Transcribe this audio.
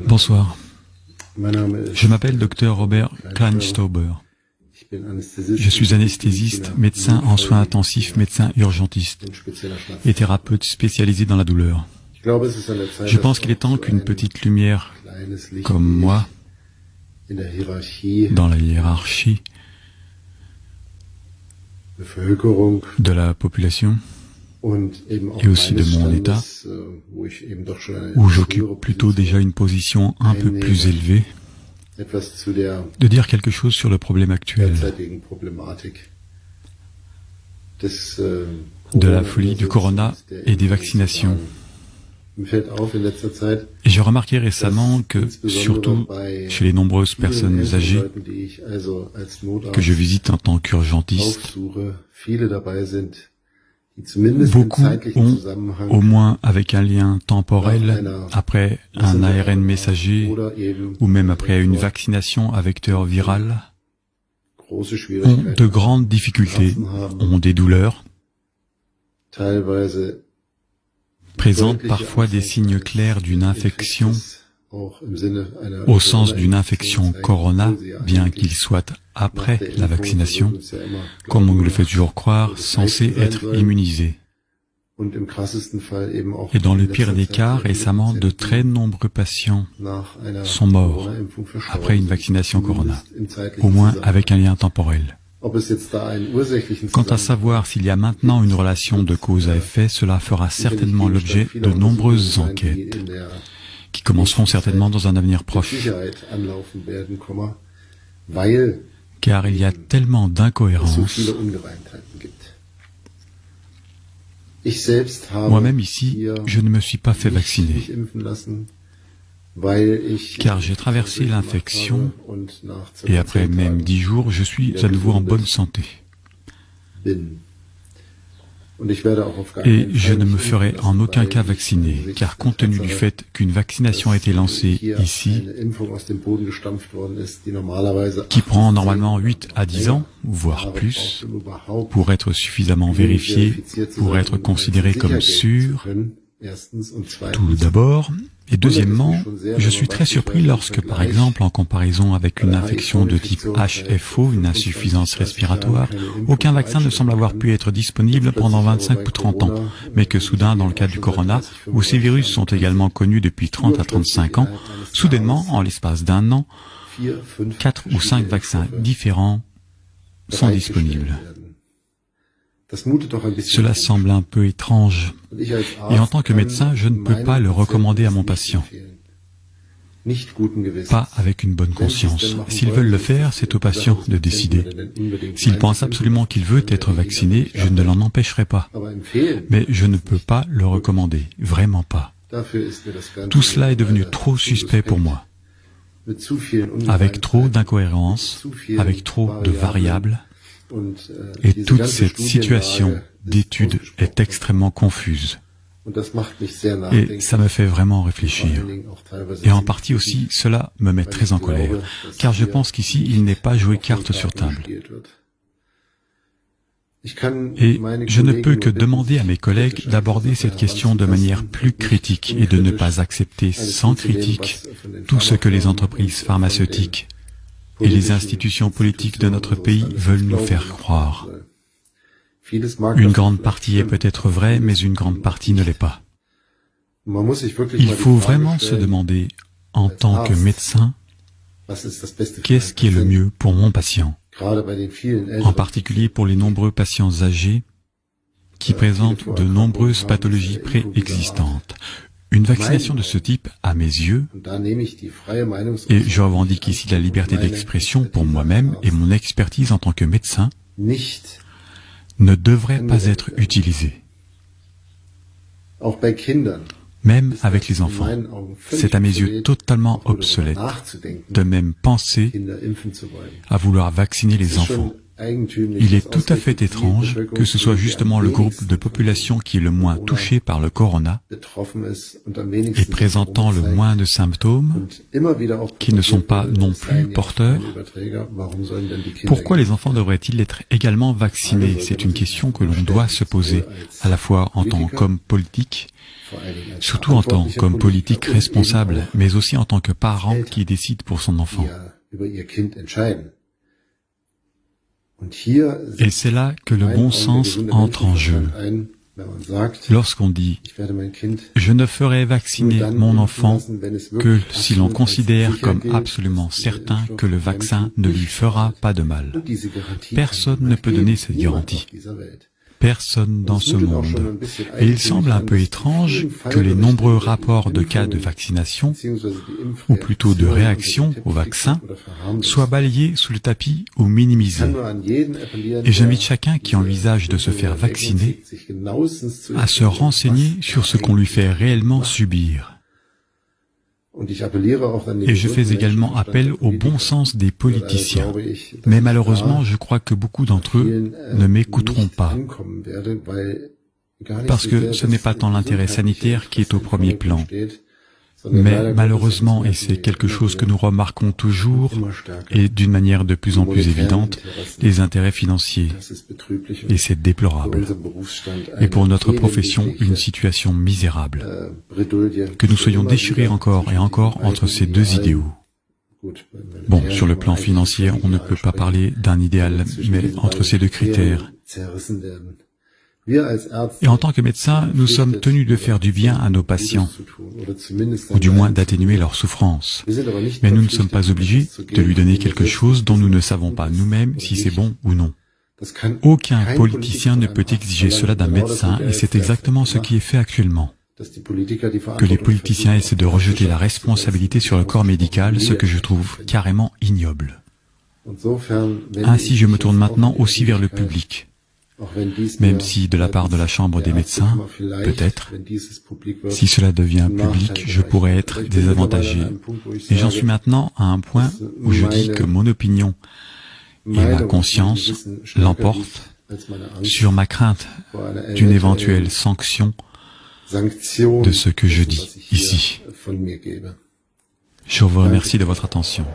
Bonsoir. Je m'appelle Dr Robert Kleinstauber. Je suis anesthésiste, médecin en soins intensifs, médecin urgentiste et thérapeute spécialisé dans la douleur. Je pense qu'il est temps qu'une petite lumière comme moi, dans la hiérarchie de la population, et aussi de mon état, où j'occupe plutôt déjà une position un peu plus élevée, de dire quelque chose sur le problème actuel de la folie du corona et des vaccinations. Et j'ai remarqué récemment que, surtout chez les nombreuses personnes âgées que je visite en tant qu'urgentiste, beaucoup ont, au moins avec un lien temporel, après un ARN messager ou même après une vaccination à vecteur viral, ont de grandes difficultés, ont des douleurs, présentent parfois des signes clairs d'une infection, au sens d'une infection corona, bien qu'il soit après la vaccination, comme on nous le fait toujours croire, censé être immunisé. Et dans le pire des cas, récemment, de très nombreux patients sont morts après une vaccination corona, au moins avec un lien temporel. Quant à savoir s'il y a maintenant une relation de cause à effet, cela fera certainement l'objet de nombreuses enquêtes, qui commenceront certainement dans un avenir proche, car il y a tellement d'incohérences. Moi-même ici, je ne me suis pas fait vacciner, car j'ai traversé l'infection et après même 10 jours, je suis à nouveau en bonne santé. Et je ne me ferai en aucun cas vacciner, car compte tenu du fait qu'une vaccination a été lancée ici, qui prend normalement 8 à 10 ans, voire plus, pour être suffisamment vérifiée, pour être considérée comme sûre, tout d'abord. Et deuxièmement, je suis très surpris lorsque, par exemple, en comparaison avec une infection de type HFO, une insuffisance respiratoire, aucun vaccin ne semble avoir pu être disponible pendant 25 ou 30 ans, mais que soudain, dans le cas du corona, où ces virus sont également connus depuis 30 à 35 ans, soudainement, en l'espace d'un an, 4 ou 5 vaccins différents sont disponibles. Cela semble un peu étrange, et en tant que médecin, je ne peux pas le recommander à mon patient. Pas avec une bonne conscience. S'ils veulent le faire, c'est au patient de décider. S'il pense absolument qu'il veut être vacciné, je ne l'en empêcherai pas. Mais je ne peux pas le recommander, vraiment pas. Tout cela est devenu trop suspect pour moi. Avec trop d'incohérences, avec trop de variables, et toute cette situation d'étude est extrêmement confuse. Et ça me fait vraiment réfléchir. Et en partie aussi, cela me met très en colère, car je pense qu'ici, il n'est pas joué carte sur table. Et je ne peux que demander à mes collègues d'aborder cette question de manière plus critique et de ne pas accepter sans critique tout ce que les entreprises pharmaceutiques et les institutions politiques de notre pays veulent nous faire croire. Une grande partie est peut-être vraie, mais une grande partie ne l'est pas. Il faut vraiment se demander, en tant que médecin, qu'est-ce qui est le mieux pour mon patient, en particulier pour les nombreux patients âgés qui présentent de nombreuses pathologies préexistantes. Une vaccination de ce type, à mes yeux, et je revendique ici la liberté d'expression pour moi-même et mon expertise en tant que médecin, ne devrait pas être utilisée. Même avec les enfants. C'est à mes yeux totalement obsolète de même penser à vouloir vacciner les enfants. Il est tout à fait étrange que ce soit justement le groupe de population qui est le moins touché par le corona et présentant le moins de symptômes, qui ne sont pas non plus porteurs. Pourquoi les enfants devraient-ils être également vaccinés? C'est une question que l'on doit se poser, à la fois en tant qu'homme politique surtout en tant comme politique responsable, mais aussi en tant que parent qui décide pour son enfant. Et c'est là que le bon sens entre en jeu. Lorsqu'on dit « Je ne ferai vacciner mon enfant que si l'on considère comme absolument certain que le vaccin ne lui fera pas de mal », personne ne peut donner cette garantie. Personne dans ce monde. Et il semble un peu étrange que les nombreux rapports de cas de vaccination, ou plutôt de réaction au vaccin, soient balayés sous le tapis ou minimisés. Et j'invite chacun qui envisage de se faire vacciner à se renseigner sur ce qu'on lui fait réellement subir. Et je fais également appel au bon sens des politiciens. Mais malheureusement, je crois que beaucoup d'entre eux ne m'écouteront pas. Parce que ce n'est pas tant l'intérêt sanitaire qui est au premier plan. Mais malheureusement, et c'est quelque chose que nous remarquons toujours, et d'une manière de plus en plus évidente, les intérêts financiers. Et c'est déplorable. Et pour notre profession, une situation misérable. Que nous soyons déchirés encore et encore entre ces deux idéaux. Bon, sur le plan financier, on ne peut pas parler d'un idéal, mais entre ces deux critères. Et en tant que médecins, nous sommes tenus de faire du bien à nos patients, ou du moins d'atténuer leur souffrance. Mais nous ne sommes pas obligés de lui donner quelque chose dont nous ne savons pas nous-mêmes si c'est bon ou non. Aucun politicien ne peut exiger cela d'un médecin, et c'est exactement ce qui est fait actuellement. Que les politiciens essaient de rejeter la responsabilité sur le corps médical, ce que je trouve carrément ignoble. Ainsi, je me tourne maintenant aussi vers le public. Même si, de la part de la Chambre des médecins, peut-être, si cela devient public, je pourrais être désavantagé. Et j'en suis maintenant à un point où je dis que mon opinion et ma conscience l'emportent sur ma crainte d'une éventuelle sanction de ce que je dis ici. Je vous remercie de votre attention.